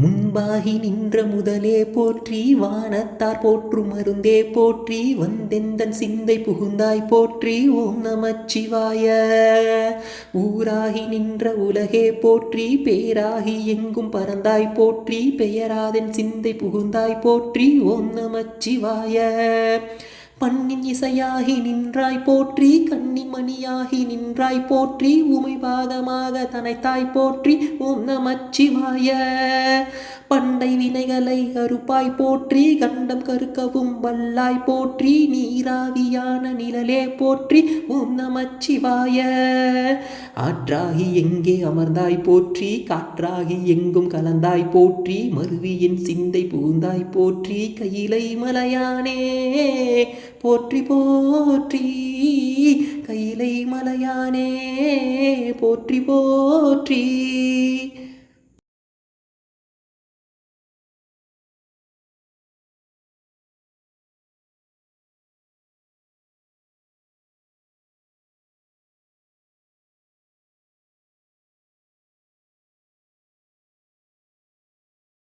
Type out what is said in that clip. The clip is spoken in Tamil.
முன்பாகி நின்ற முதலே போற்றி வானத்தார் போற்றும் மருந்தே போற்றி வந்தெந்தன் சிந்தை புகுந்தாய் போற்றி ஓம் நமச்சிவாய. ஊராகி நின்ற உலகே போற்றி பேராகி எங்கும் பறந்தாய் போற்றி பெயராதென் சிந்தை புகுந்தாய் போற்றி ஓம் நமச்சிவாய. பண்ணின் இசையாகி நின்றாய் போற்றி கன்னி மணியாகி நின்றாய் போற்றி உமைபாதமாக தனைத்தாய் போற்றி ஓம் நமச்சிவாய. பண்டை வினைகளை அறுப்பாய் போற்றி கண்டம் கருக்கவும் வல்லாய் போற்றி நீராவியான நிழலே போற்றி ஓம் நமச்சிவாய. ஆற்றாகி எங்கே அமர்ந்தாய் போற்றி காற்றாகி எங்கும் கலந்தாய் போற்றி மருவியின் சிந்தை பூந்தாய் போற்றி கையிலை மலையானே போற்றி போற்றி கையிலை மலையானே போற்றி போற்றி.